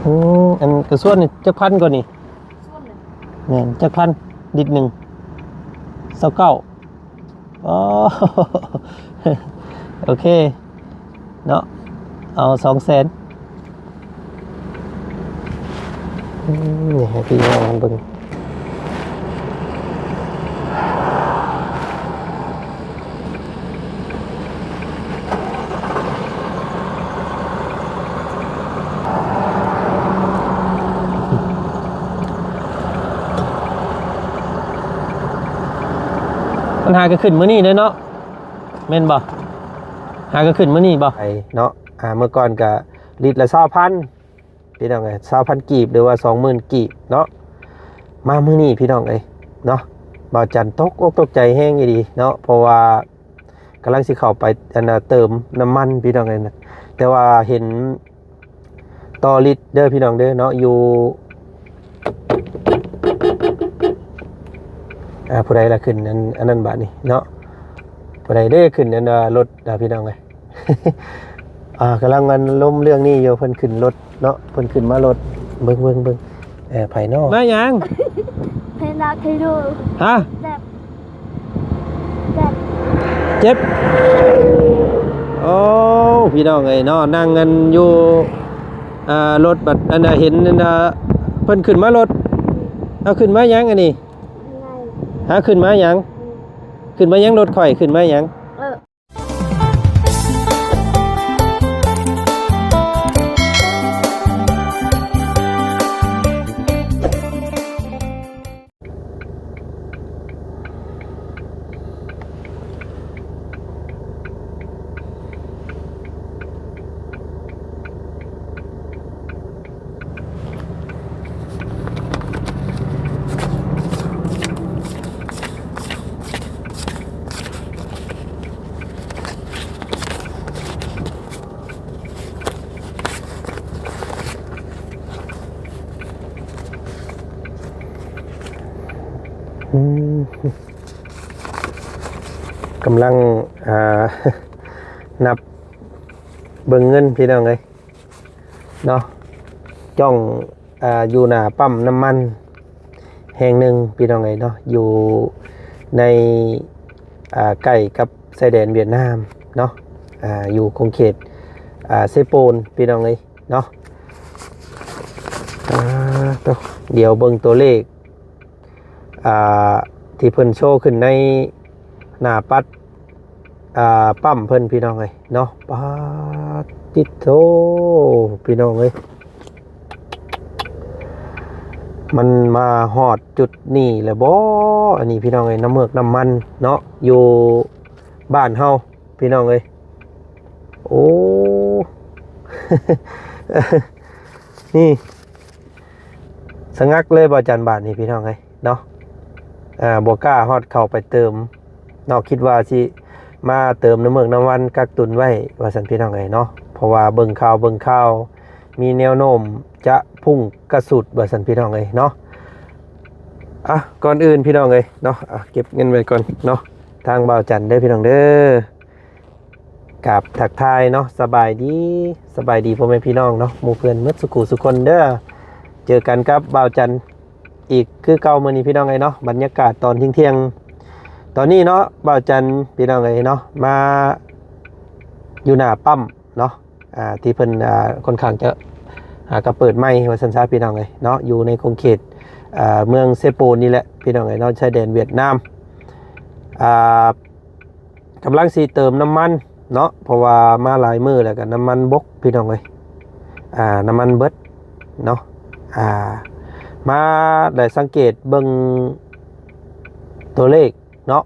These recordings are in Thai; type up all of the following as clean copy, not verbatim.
อันกระส่วนนี่จักพันก่อนนี่ส่วนหนึ่งแม่นจักพันลิตรหนึ่ง29อ๋อ โอเคเนาะเอา200,000นี่ให้พี่น้องเบิ่งปัญหาก็ขึ้นมื้อนี้เด้อเนาะแม่นบ่หาก็ขึ้นมื้อนี้บ่ไอ้เนาะเมื่อก่อนก็ลิตรละ20,000พี่น้องเอ้ย20,000กีบหรือว่า20,000กีบเนาะมามื้อนี้พี่น้องเอ้ยเนาะบ่าวจันตกอกตกใจแฮงอีหลีเนาะเพราะว่ากำลังสิเข้าไปเติมน้ำมันพี่น้องเอ้ยนะแต่ว่าเห็นต่อลิตรเด้อพี่น้องเด้อเนาะอยู่ผู้ใดละขึ้นอันนั้นบาทนี่เนาะผู้ใดได้ขึ้นอันรถพี่น้องเลย กำลังมันล้มเรื่องนี้อยู่เพิ่นขึ้นรถเนาะเพิ่นขึ้นมารถเบิ่งไผนอกมาหยัง เพลาเคยดู ฮะ แบบเจ็บโอ้พี่น้องเอ้ยเนาะนั่งกันอยู่รถบัดอันน่ะเห็นอันน่ะเพิ่นขึ้นมารถเอาขึ้นมาหยังอันนี้หาขึ้นมาหยังขึ้นมาหยังรถข่อยขึ้นมาหยังกำลังนับเบิ่งเงินพี่น้องเลยเนาะจ้องอยู่หน้าปั๊มน้ำมันแห่งหนึ่งพี่น้องเลยเนาะอยู่ในใกล้กับชายแดนเวียดนามเนาะอยู่คงเขตเซโปนพี่น้องเลยเนาะเดี๋ยวเบิ่งตัวเลขที่เพิ่นโชว์ขึ้นในหน้าปัดปั๊มเพิ่นพี่น้องเลยเนาะปาติโตพี่น้องเลยมันมาฮอดจุดนี้แล้วบ่อันนี้พี่น้องเลยน้ำเมือกน้ำมันเนาะอยู่บ้านเฮาพี่น้องเลยโอ้ นี่สงักเลยบ่จันบาทนี่พี่น้องเลยเนาะบ่กล้าฮอดเข้าไปเติมเนาะคิดว่าสิมาเติมน้ำเมือกน้ำมันกักตุนไว้ว่าซั่นพี่น้องเอ้ยเนาะเพราะว่าเบิ่งข่าวมีแนวโน้มจะพุ่งกระสุดว่าซั่นพี่น้องเอ้ยเนาะก่อนอื่นพี่น้องเอ้ยเนาะเก็บเงินไว้ก่อนเนาะทางบ่าวจันเด้อพี่น้องเด้อกับทักทายเนาะสบายดีพ่อแม่พี่น้องเนาะหมู่เพื่อนหมดสุขุสุคนเด้อเจอกันกับบ่าวจันอีกคือเก่ามื้อนี้พี่น้องเอ้ยเนาะบรรยากาศตอนเที่ยงตอนนี้เนาะบ่าวจันพี่น้องเอ้ยเนาะมาอยู่หน้าปั๊มเนาะที่เพิ่นค่อนข้างจะก็เปิดใหม่ว่าซั่นซะพี่น้องเอ้ยเนาะอยู่ในคงเขตเมืองเซโปนนี่แหละพี่น้องเอ้ยเนาะชายแดนเวียดนามกำลังสิเติมน้ำมันเนาะเพราะว่ามาหลายมื้อแล้วก็น้ำมันบกพี่น้องเอ้ยน้ำมันเบิดเนาะมาได้สังเกตเบิ่งตัวเลขเนาะ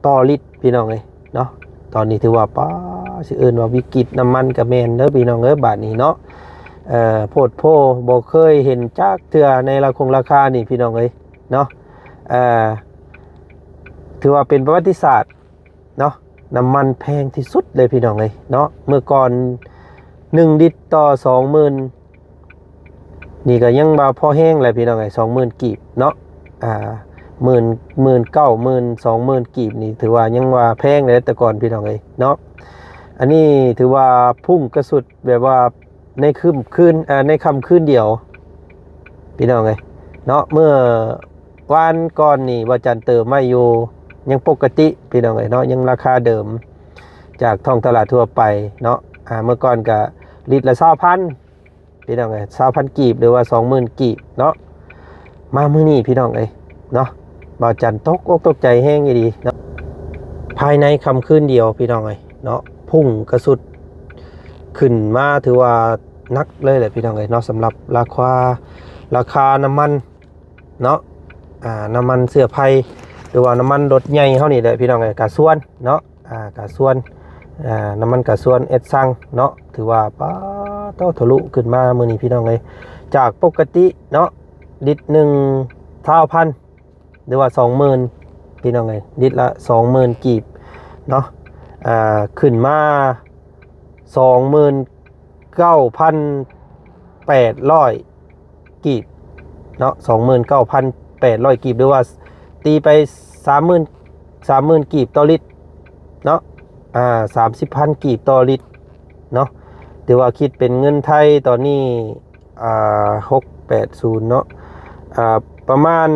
ต่อลิตรพี่น้องเอ้ยเนาะตอนนี้ถือว่าป้าสิเอิ้นว่าวิกฤตน้ำมันก็แม่นเด้อพี่น้องเอ้ยบาดนี้เนาะโพดโพบ่เคยเห็นจักเทื่อในราคานี่พี่น้องเอ้ยเนาะถือว่าเป็นประวัติศาสตร์เนาะน้ำมันแพงที่สุดเลยพี่น้องเอ้ยเนาะเมื่อก่อน1ลิตรต่อ 20,000นี่ก็ยังบ่พอแห้งเลยพี่น้องเอ้ย 20,000 กีบเนาะ19,000 กีบนี่ถือว่ายังว่าแพงเลยแต่ก่อนพี่น้องเอ้ยเนาะอันนี้ถือว่าพุ่งกระสุดแบบว่า ในในค่ำคืนเดียวพี่น้องเอ้ยเนาะเมื่อวานก่อนนี่ว่าจันเติมไม่อยู่ยังปกติพี่น้องเอ้ยเนาะยังราคาเดิมจากท้องตลาดทั่วไปเนาะเมื่อก่อนก็ลิตรละ20,000พี่น้องเอ้ย20,000กีบหรือว่า20,000กีบเนาะมามื้อนี้พี่น้องเอ้ยเนาะบ่าวจันตกอกตกใจแห้งอีดีเนาะภายในค่ำคืนเดียวพี่น้องเอ้ยเนาะพุ่งกระสุดขึ้นมาถือว่านักเลยแหละพี่น้องเอ้ยเนาะสำหรับราคาน้ำมันเนาะน้ำมันเสื้อไผ่หรือว่าน้ำมันรถใหญ่เฮานี่แหละพี่น้องเอ้ยกะส่วนเนาะกะส่วนน้ำมันกะส่วนเอสซังเนาะถือว่าป้าโตทะลุขึ้นมามื้อนี้พี่น้องเอ้ยจากปกติเนาะลิตร1 9,000หรือว่า 20,000พี่น้องเอ้ยลิตรละ 20,000กีบเนาะขึ้นมา 29,800 กีบเนาะ 29,800 กีบหรือว่าตีไป 30,000 กีบต่อลิตรเนาะ30,000 กีบต่อลิตรเนาะถือว่าคิดเป็นเงินไทยตอนนี้680เนาะประมาณ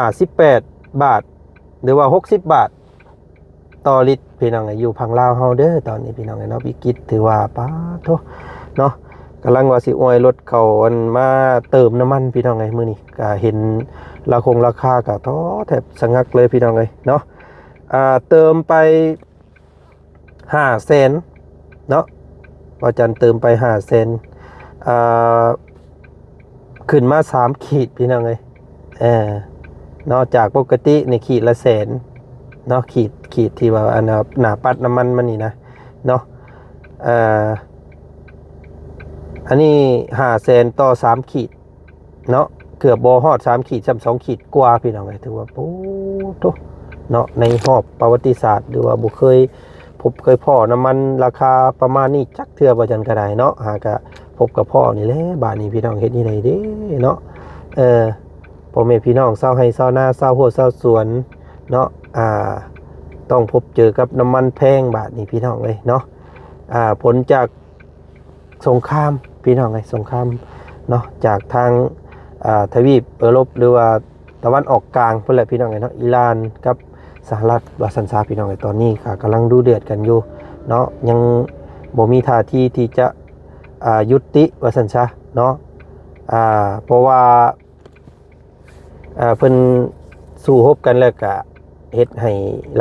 58 บาทหรือว่า60 บาทต่อลิตรพี่น้องอยู่พังลาวเฮาเด้อตอนนี้พี่น้องเนาะวิกฤตถือว่าป้าโตเนาะกำลังว่าสิอวยรถเขาอันมาเติมน้ำมันพี่น้องมื้อนี้ก็เห็นราคาก็ท้อแทบสะงักเลยพี่น้องเนาะเติมไป500,000เนาะว่าจันเติมไป500,000ขึ้นมา3ขีดพี่น้องนอกจากปกติในขีดละแสนเนาะขีดที่ว่าอันหน้าปัดน้ำมันมันนี่นะเนาะอันนี้500,000ต่อ3ขีดเนาะเกือบบ่ฮอด3ขีดซ้ำ2ขีดกว่าพี่น้องถือว่าโอ้โตเนาะในรอบประวัติศาสตร์หรือว่าบ่เคยพ่อน้ำมันราคาประมาณนี้จักเทื่อบ่จันก็ได้เนาะหากะพบกับพ่อนี่แหละบาดนี้พี่น้องเฮ็ดนี่ได้เด้เนาะพ่อแม่พี่น้องชาวไร่ชาวนาชาวหัวชาวสวนเนาะต้องพบเจอกับน้ำมันแพงบาทนี่พี่น้องเลยเนาะผลจากสงครามพี่น้องเลยสงครามเนาะจากทางทวีปยุโรปหรือว่าตะวันออกกลางเพื่อนแหละพี่น้องเลยเนาะอิหร่านกับสหรัฐวาสันซาพี่น้องเลยตอนนี้ค่ะกำลังดูเดือดกันอยู่เนาะยังบ่มีท่าทีที่จะยุติวาสันซาเนาะเพราะว่าเพิ่นสู้รบกันแล้วก็เฮ็ดให้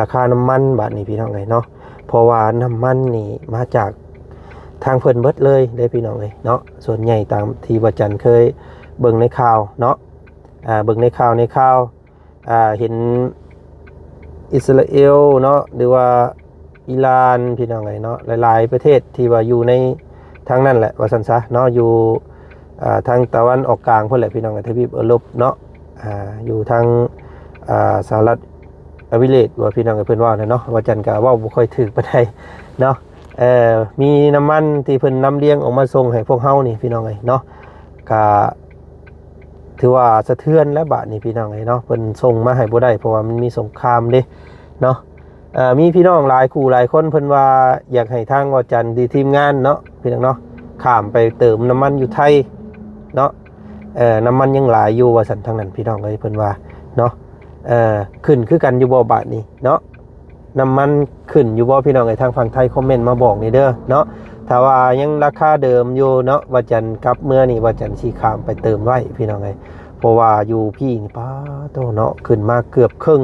ราคาน้ำมันบาทนี้พี่น้องเลยเนาะเพราะว่าน้ำมันนี่มาจากทางเพิ่นเบิดเลยได้พี่น้องเลยเนาะส่วนใหญ่ตามที่ว่าจันเคยเบิ่งในข่าวเนาะเบิ่งในข่าวเห็นอิสราเอลเนาะหรือว่าอิหร่านพี่น้องเลยเนาะหลายๆประเทศที่ว่าอยู่ในทางนั้นแหละว่าซั่นซะเนาะอยู่ทางตะวันออกกลางเพิ่นแหละพี่น้องทวีปยุโรปเนาะอยู่ทางสหรัฐอเมริกาว่าพี่น้องเพิ่นว่าเนาะว่าจันก็เว้าบ่ค่อยถูกปานใดเนาะมีน้ำมันที่เพิ่นนำเลี้ยงออกมาส่งให้พวกเฮานี่พี่น้องเนาะก็ถือว่าสะเทือนและบาดนี้พี่น้องเนาะเพิ่นส่งมาให้บ่ได้เพราะว่ามันมีสงครามเด้เนาะมีพี่น้องหลายคู่หลายคนเพิ่นว่าอยากให้ทางว่าจันทีมงานเนาะพี่น้องเนาะข้ามไปเติมน้ำมันอยู่ไทยเนาะน้ำมันยังหลายอยู่ว่าสันทางนั้นพี่น้องเอ้ยเพิ่นว่าเนาะขึ้นคือกันอยู่บ่บาทนี้เนาะน้ำมันขึ้นอยู่บ่พี่น้องเอ้ยทางฝั่งไทยคอมเมนต์มาบอกนี่เด้อเนาะถ้าว่ายังราคาเดิมอยู่เนาะว่าจันกลับเมื่อนี่ว่าจันสิข้ามไปเติมไว้พี่น้องเอ้ยเพราะว่าอยู่พี่นี่ป้าโตเนาะขึ้นมาเกือบครึ่ง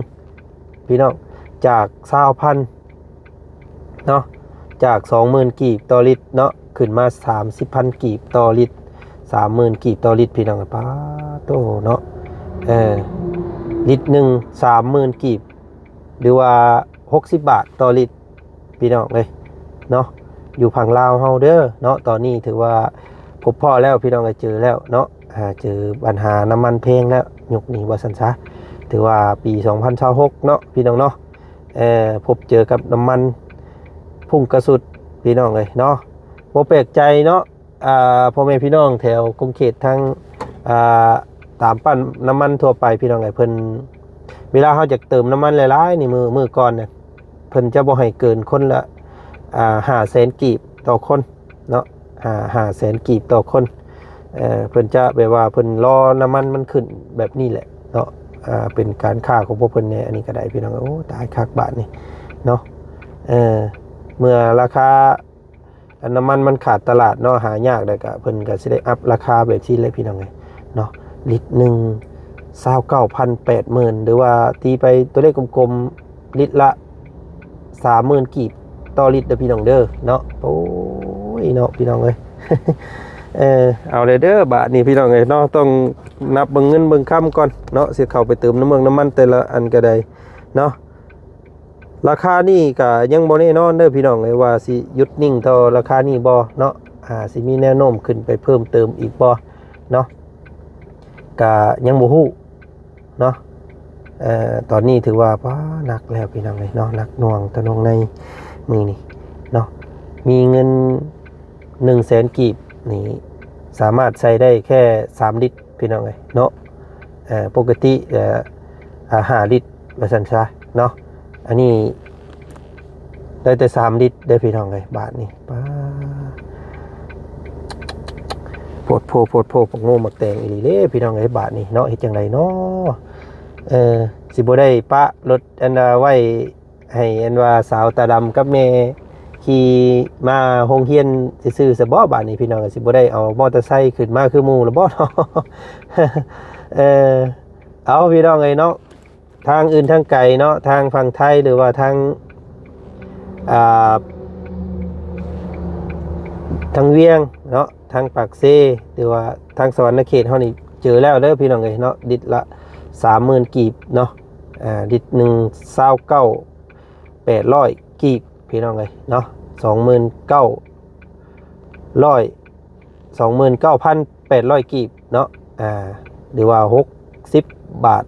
พี่น้องจาก20,000เนาะจาก 20,000 กีบต่อลิตรเนาะขึ้นมา 30,000 กีบต่อลิตร30,000 กีบต่อลิตรพี่น้องป้าโตเนาะลิตรหนึ่ง 30,000 กีบหรือว่า60 บาทต่อลิตรพี่น้องเลยเนาะอยู่ฝั่งลาวเฮาเด้อเนาะตอนนี้ถือว่าพบพ่อแล้วพี่น้องก็เจอแล้วเนาะเจอปัญหาน้ำมันแพงแล้วยุคนี้ว่าซั่นซะถือว่าปี2026เนาะพี่น้องเนาะพบเจอกับน้ำมันพุ่งกระสุดพี่น้องเลยเนาะบ่แปลกใจเนาะพ่อแม่พี่น้องแถวกรุงเขตทางตามปั๊มน้ำมันทั่วไปพี่น้องไอ้เพิ่นเวลาเขาจะเติมน้ำมันหลายๆนี่มือก่อนเนี่ยเพิ่นจะบ่ให้เกินคนละ500,000 กีบต่อคนเนาะ แสนกีบต่อคนเพิ่นจะแบบว่าเพิ่นรอน้ำมันมันขึ้นแบบนี้แหละเนาะเป็นการค่าของพวกเพิ่นเนี่ยอันนี้ก็ได้พี่น้องโอ้ตายคักบาทนี่เนาะเมื่อราคาน้ำมันขาดตลาดเนาะหายากเลยก็เพิ่นก็สิได้อัพราคาแบบที่เลยพี่น้องเลยเนาะลิตรหนึ่ง29,080,000หรือว่าตีไปตัวเลขกลมๆลิตรละ30,000กีบต่อลิตรเด้อพี่น้องเด้อเนาะโอ้ยเนาะพี่น้องเอ้ย เอาเลยเด้อบาทนี่พี่น้องเอ้ยเนาะต้องนับเบิ่งเงินเบิ่งค่ำก่อนเนาะสิเข้าไปเติมน้ำมันแต่ละอันก็ได้เนาะราคานี่ก็ยังบ่แน่นอนเด้อพี่น้องเอ้ยว่าสิหยุดนิ่งเท่าราคานี้บ่เนาะสิมีแนวโน้มขึ้นไปเพิ่มเติมอีกบ่เนาะก็ยังบ่ฮู้เนาะตอนนี้ถือว่าป้าหนักแล้วพี่น้องเอ้ยเนาะหนักหน่วงตะนงในมือนี่เนาะมีเงิน100,000กีบนี่สามารถใช้ได้แค่3ลิตรพี่น้องเอ้ยเนาะปกติ5ลิตรว่าซั่นซะเนาะอันนี้ได้แต่3ลิตรได้พี่น้องเอ้ยบาทนี่ป้าโพดปกโง่มักแตงอีหลีเด้พี่น้องเอ้ยบาทนี่เนาะเฮ็ดจังไดเนาะสิบ่ได้ปะรถอันไว้ให้อันว่าสาวตาดำกับแม่ขี่มาโรงเรียนซื่อๆซะบ่บาดนี้พี่น้องสิบ่ได้เอามอเตอร์ไซค์ขึ้นมาคือหมู่ละบ่เนาะ เอาพี่น้องเอ้ยเนาะทางอื่นทางไกลเนาะทางฝั่งไทยหรือว่าทางทางเวียงเนาะทางปากเซหรือว่าทางสวรรณเขตเฮานี่เจอแล้วเด้อพี่น้องเอ้ยเนาะดิดละ30,000กีบเนาะดิดหนึ่ง29,800กีบพี่น้องเอ้ยเนาะ29,800กีบเนาะหรือว่า60บาท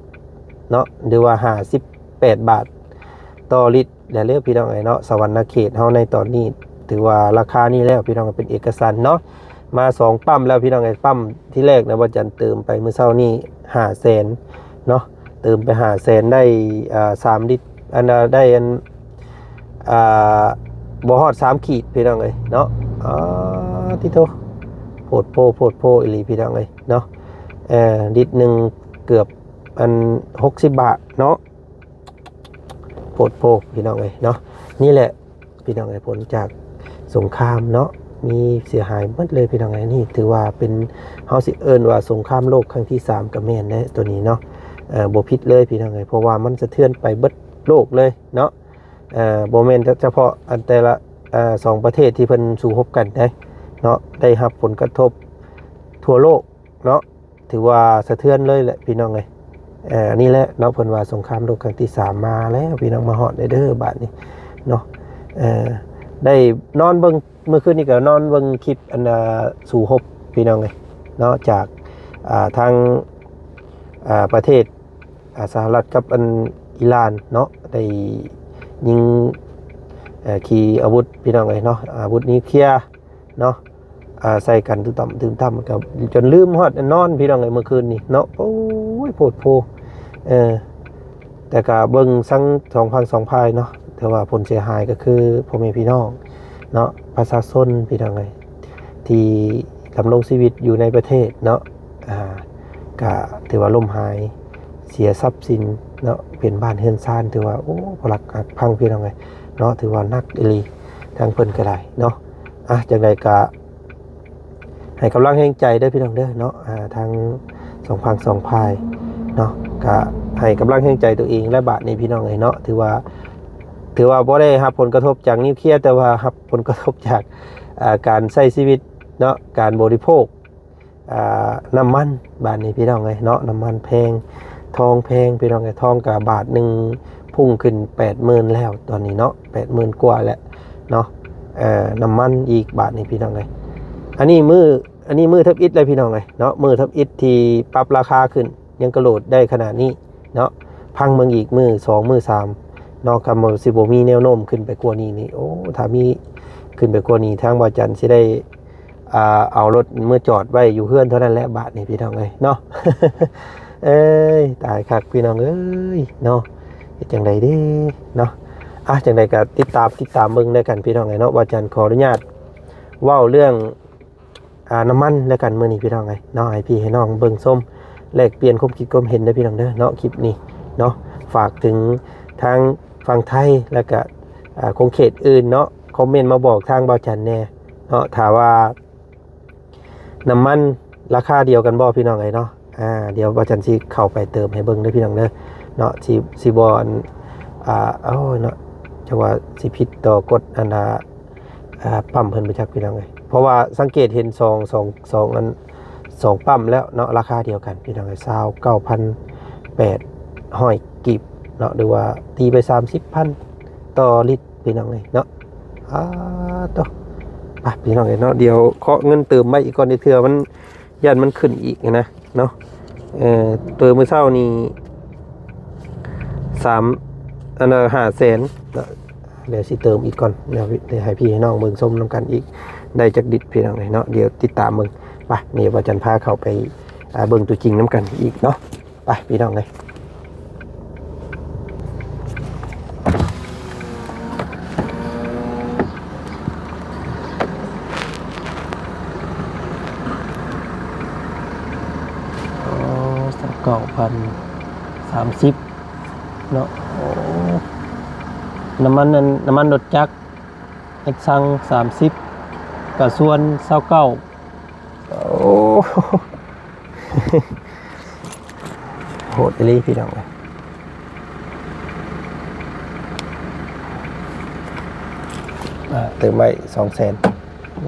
เนาะหรือว่า58บาทต่อลิตรแล้วเด้อพี่น้องเอ้ยเนาะสวรรณเขตเฮาในตอนนี้ถือว่าราคานี้แล้วพี่น้องเป็นเอกสารเนาะมา2ปั๊มแล้วพี่น้องไอ้ปั๊มที่แรกนะว่าจันเติมไปเมื่อเช้านี้500,000เนาะเติมไป500,000ได้3ลิตรอันได้อันบ่ฮอด3ขีดพี่น้องเอ้ยเนาะที่โตโพดโพอีหลีพี่น้องเอ้ยเนาะลิตรนึงเกือบอัน60บาทเนาะโพดพี่น้องเอ้ยเนาะนี่แหละพี่น้องเอ้ยผลจากสงครามเนาะมีเสียหายหมดเลยพี่น้องไอ้นี่ถือว่าเป็นเฮาสิเอิ้นว่าสงครามโลกครั้งที่3กับแม่นนะตัวนี้เนาะบ่ผิดเลยพี่น้องไอ้เพราะว่ามันสะเทือนไปเบิดโลกเลยเนาะบ่แม่นเฉพาะอันแต่ละ2ประเทศที่เพิ่นสู้รบกันได้เนาะได้รับผลกระทบทั่วโลกเนาะถือว่าสะเทือนเลยแหละพี่น้องเอ้ยนี่แหละเนาะเพิ่นว่าสงครามโลกครั้งที่3มาแล้วพี่น้องมาฮอดได้เด้อบาดนี้เนาะได้นอนเบิ่งเมื่อคืนนี้ก็นอนเบิ่งคลิปอันสู่ฮบพี่น้องเลยเนาะจากทางประเทศสหรัฐกับอันอิหร่านเนาะได้ยิงขี่อาวุธพี่น้องเลยเนาะอาวุธนิวเคลียร์เนาะใส่กันตึมต่ำกับจนลืมฮอดนอนพี่น้องเลยเมื่อคืนนี้เนาะโอ้ยโพดโพแต่ก็เบิ่งทั้ง2 ภายเนาะแต่ว่าผลเสียหายก็คือพ่อแม่พี่น้องเนาะประชาชนพี่น้องเลยที่ดำรงชีวิตอยู่ในประเทศเนาะก็ถือว่าล่มหายเสียทรัพย์สินเนาะเป็นบ้านเฮือนซ่านถือว่าโอ้พลักพังพี่น้องเลยเนาะถือว่านักอีหลีทางเพิ่นก็ได้เนาะจังไดก็ให้กำลังแรงใจได้พี่น้องเด้อเนาะทาง2 ภายเนาะก็ให้กำลังแรงใจตัวเองและบาทนี้พี่น้องเลยเนาะถือว่าบ่ได้รับผลกระทบจากนิวเคลียร์แต่ว่ารับผลกระทบจากการใช้ชีวิตเนาะการบริโภคน้ำมันบาทนี้พี่น้องเลยเนาะน้ำมันแพงทองแพงพี่น้องเลยทองกับบาทหนึ่งพุ่งขึ้น 80,000 แล้วตอนนี้เนาะ 80,000 กว่าแล้วเนาะน้ำมันอีกบาทนี้พี่น้องเลยอันนี้มือทับอิฐเลยพี่น้องเลยเนาะมือทับอิฐที่ปรับราคาขึ้นยังกระโดดได้ขนาดนี้เนาะพังเมืองอีกมือ2มือ3นอกจากสิบ่มีแนวโน้มขึ้นไปกว่านี้นี่โอ้ถ้ามีขึ้นไปกว่านี้ทางบ่จันสิได้เอารถเมื่อจอดไว้อยู่เฮือนเท่านั้นแหละบาทนี่พี่น้องเอ้ยเนาะ เอ้ยตายคักพี่น้องเอ้ยเนาะเฮ็ดจังได๋เด้เนาะจังได๋ก็ติดตามเบิ่งได้กันพี่น้องเอ้ยเนาะบ่จันขออนุญาตเว้าเรื่อง น้ำมันแล้วกันมื้อนี้พี่น้องเอ้ยเนาะให้พี่ให้น้องเบิ่งส้มแลกเปลี่ยนความคิดความเห็นเด้อพี่น้องเด้อเนาะคลิปนี้เนาะฝากถึงทางฝั่งไทยแล้วก็คงเขตอื่นเนาะคอมเมนต์มาบอกทางเบาจันแน่เนาะถ้าว่าน้ำมันราคาเดียวกันบ่พี่น้องเอ้ยเนาะเดี๋ยวเบาจันสิเข้าไปเติมให้เบิ่งเด้อพี่น้องเด้อเนาะสิบ่เนาะจังว่าสิผิดต่อกฎอันปั๊มเพิ่นบ่จักพี่น้องเอ้ยเพราะว่าสังเกตเห็น2อัน2ปั๊มแล้วเนาะราคาเดียวกันพี่น้องเอ้ย29,800กีบเนาะหรือว่าตีไป30,000ต่อลิตรพี่น้องเอ้ยเนาะต่อไปพี่น้องเอ้ยเนาะเดี๋ยวเคาะเงินเติมไว้อีกก่อนเทื่อมันยันมันขึ้นอีกนะเนาะเติมมื้อเช้านี้500,000เดี๋ยวสิเติมอีกก่อนเดี๋ยวให้พี่ให้น้องเบิ่งส้มน้ำกันอีกได้จักดิดพี่น้องเลยเนาะเดี๋ยวติดตามเบิ่งไปนี่ว่าจันพาเข้าไปเบิ่งตัวจริงน้ำกันอีกเนาะไปพี่น้องเลย9,030เนาะน้ำมันรถจักรเอ็กซัง30กับส่วน29โหดเลยพี่น้องเลยเติมไป200,000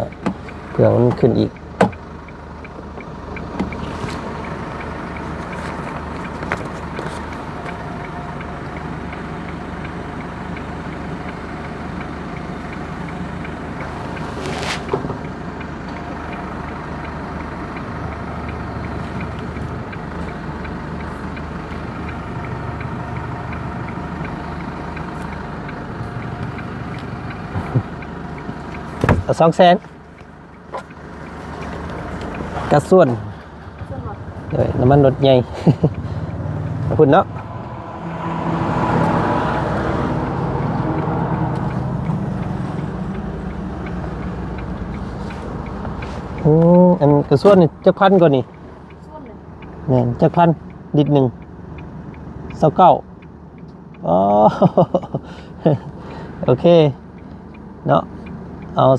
นะเพื่อมันขึ้นอีก200,000กระส่วนเลยน้ำมันรถใหญ่ ขอบคุณเนาะอันกระส่วนนี่จักพันก่อนนี่เนี่ยจักพันดิดหนึ่ง29อ๋อ โอเคเนาะเอา200,000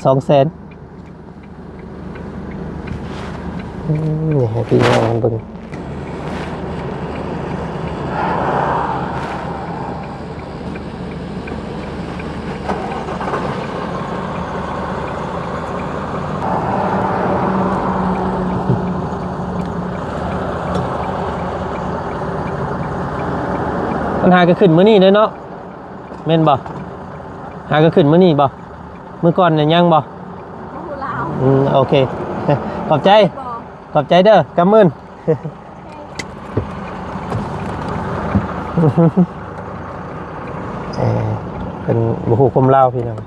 นี่ให้พี่น้องเบิ่งปัญหาก็ขึ้นมื้อนี้เนาะแม่นบ่หาก็ขึ้นมื้อนี้บ่มื้อก่อนเนี่ยยังบ่โอเคขอบใจเด้อกำมื่นเป็นบุหูคมเล่าพี่น้อง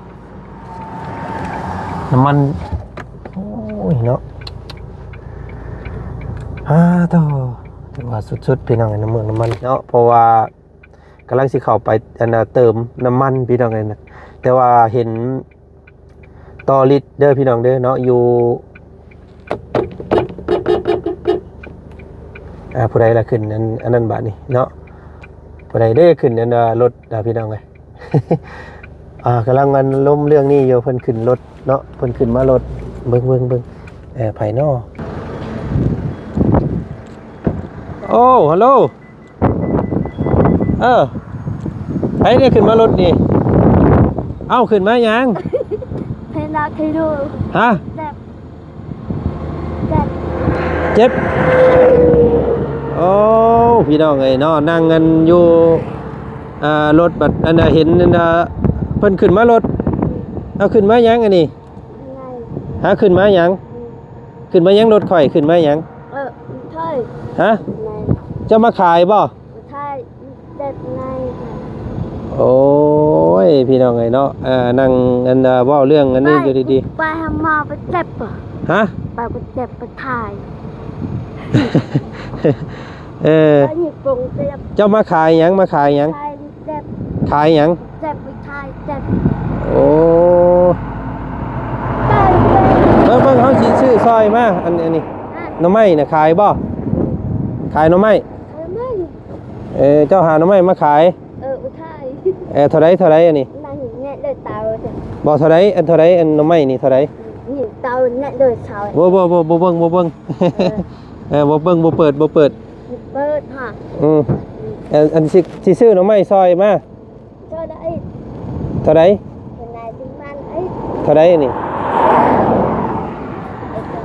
น้ำมันโอ้ยเนาะต่อถือว่าสุดๆพี่น้องน้ำมันเนาะเพราะว่ากำลังสิเข้าไปเติมน้ำมันพี่น้องเลยนะแต่ว่าเห็นต่อลิตรเด้อพี่น้องเด้อเนาะอยู่ผู้ใดละขึ้นอันนั้นบาทนี่เนาะผู้ใดได้ขึ้นรถพี่น้องเลย กำลังมันล้มเรื่องนี้อยู่เพิ่นขึ้นรถเนาะเพิ่นขึ้นมารถเบิ่งภายนอกโอ้ฮัลโหลใครได้ขึ้นมารถนี่เอ้าขึ้นมายังเพลาเทดูฮะเจ็บโอ้พี่น้องเอ้ยเนาะนั่งกันอยู่รถบัดเห็นเพิ่นขึ้นมารถเอาขึ้นมายังอันนี้ขึ้นมายังรถข่อยขึ้นมายังใช่ฮะจะมาขายบ่ใช่เด็ดไงโอ้ยพี่น้องเอ้ยเนาะนั่งเว้าเรื่องอันนี้อยู่ดีๆไปทำมาไปเจ็บป่ะฮะไปเจ็บไปถ่ายเจ้ามาขายยังขายยังเจ็บไปถ่ายเจ็บโอ้เบิ่งเขาสิซื้อ ซื้อซอยมาอันนี้หน่อไม้น่ะขายบ่ขายหน่อไม้ ไม่ เจ้าหาหน่อไม้มาขาย ไปไทย เท่าไรอันนี้ นั่งเนี่ยเดินเตาจ้ะ บ่เท่าไรอันเท่าไรอันหน่อไม้นี่เท่าไร นี่เตาเนี่ยเดินเตา บ่เบิ่งบ่เบิ่งบ่เบิ่งบ่เปิดเปิดค่ะ อันสิซื้อหน่อไม้ซอยมา เจ้าได้ เท่าไร เป็นนายถึงมันไอ้ เท่าไรอันนี้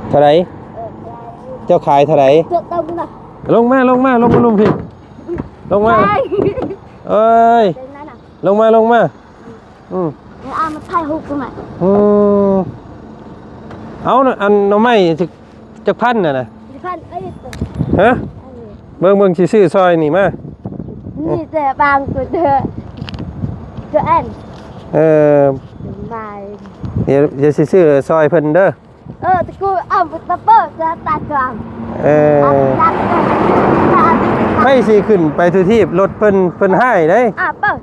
เท่าไรเจ้าขายเท่าไร เจ้าต้องนะ ลงมาพี่ลงมาเอ้ย เป็นนั่นน่ะ ลงมาแล้วมาถ่ายรูปกันไหม เอาน่ะอันหน่อไม้จักพันน่ะนะ พันไอ้ ฮะเบิ่งสิซื้อซอยนี่มา นี่แต่บางตัวเธอแอน บาย เดี๋ยวสิซื้อซอยเพิ่นเด้อ ตะกูเอาตะเปิดจะตัดกลางตัด ไม่สิขึ้นไปทุทีบรถเพิ่นให้เด้ เปิด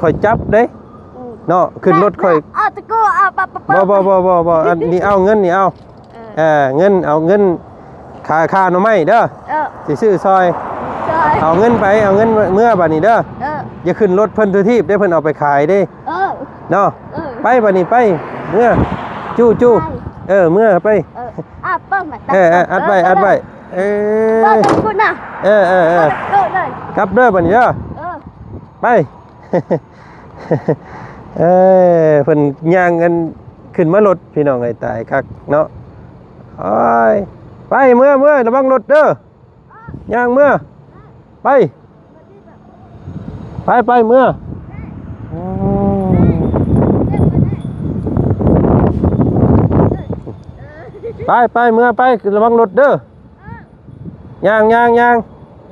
ข่อยจับเด้เนาะขึ้นรถข่อย ตะกูเอาปะ บ่อันนี้เอาเงินนี่เอาเงินเอาเงินค่าหน่อไม้เด้อสิซื้อซอยเอาเงินไปเอาเงินเมื่อบัดนี้เด้ออย่าขึ้นรถเพิ่นทุทีบได้เพิ่นเอาไปขายเด้เนาะไปบัดนี้ไปเมื่อจู้เมื่อไปเปิดมาอัดไว้คุณน่ะกลับเด้อบัดนี้เด้อไปเพิ่นย่างกันขึ้นมารถพี่น้องไอ้ตายคักเนาะโอ้ยไปเมื่อระวังรถเด้อย่างเมื่อไปเมื่อไปเมื่อไประวังรถเด้อย่าง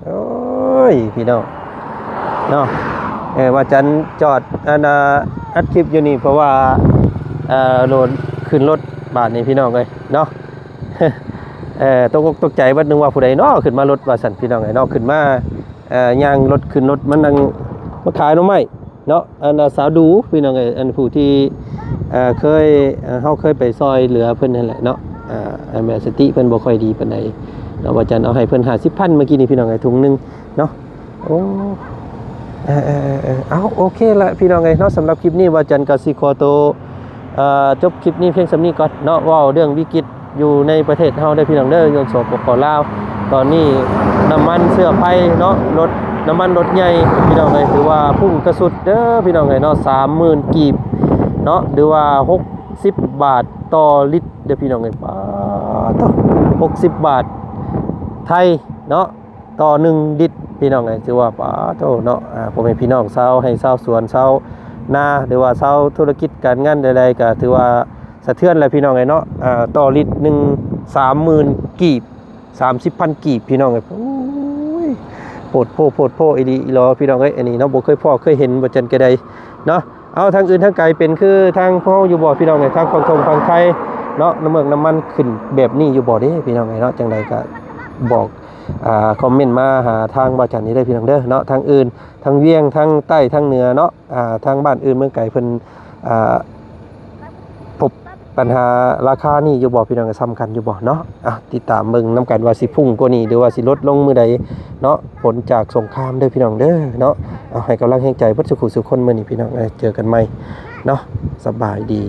โอ้ยพี่น้องเนาะว่าจันจอดอัดคลิปอยู่นี่เพราะว่าโหลดขึ้นรถบาทนี่พี่น้องเลยเนาะตกใจว่านึกว่าผู้ใดเนาะขึ้นมารถว่าสั่นพี่น้องไงเนาะขึ้นมาย่างรถขึ้นรถมันนั่งมาขายหน่อไม้เนาะสาวดูพี่น้องไงอันผู้ที่เคยเฮาเคยไปซอยเหลือเพิ่นนั่นแหละเนาะแม่สติเพิ่นบ่ค่อยดีปานใดเนาะว่าจันเอาให้เพิ่น50,000เมื่อกี้นี่พี่น้องไงถุงนึงเนาะโอ้เอาโอเคละพี่น้องไงเนาะสำหรับคลิปนี้ว่าจันกับซิโคโตจบคลิปนี้เพียงสำนี้ก่อนเนาะว่าเรื่องวิกฤตอยู่ในประเทศเฮาได้พี่น้องเด้อยนสปปลาวตอนนี้น้ำมันเสื้อไฟเนาะน้ำมันรถใหญ่พี่น้องไงถือว่าพุ่งกระสุดเด้อพี่น้องไงเนาะ30,000กีบเนาะหรือว่า60 บาทต่อลิตรเด้อพี่น้องไงป้าต่อ60 บาทไทยเนาะต่อ1ลิตรพี่น้องไงถือว่าป้าโตเนาะพ่อแม่พี่น้องชาวให้ชาวสวนชาวนาหรือว่าชาวธุรกิจการงานใดๆก็ถือว่าสะเทือนแล้วพี่น้องไงเนาะต่อลิตรหนึ่ง30,000 กีบ30,000 กีบพี่น้องไงโอ้ยโพดอีหลีอีหลอพี่น้องเอ้ยอันนี้เนาะบ่เคยพ่อเคยเห็นบ่จันกระไดเนาะเอาทางอื่นทางไกลเป็นคือทางเฮาอยู่บ่พี่น้องไงทางฝั่งไทยเนาะน้ำเมืองน้ำมันขึ้นแบบนี้อยู่บ่เด้พี่น้องไงเนาะจังไดก็บอกคอมเมนต์มาหาทางบ่จันนี้ได้พี่น้องเด้อเนาะทางอื่นทางเวียงทางใต้ทางเหนือเนาะทางบ้านอื่นเมืองไกลเพิ่นพบปัญหาราคานี่อยู่บ่พี่น้องสำคัญอยู่บ่เนาะติดตามเบิ่งนำกันว่าสิพุ่งกว่านี้หรือว่าสิลดลงมื้อใดเนาะผลจากสงครามเด้อพี่น้องเด้อเนาะเอาให้กำลังแรงใจเพิ่นสุขสุขคนมื้อนี้พี่น้องเจอกันใหม่เนาะสบายดี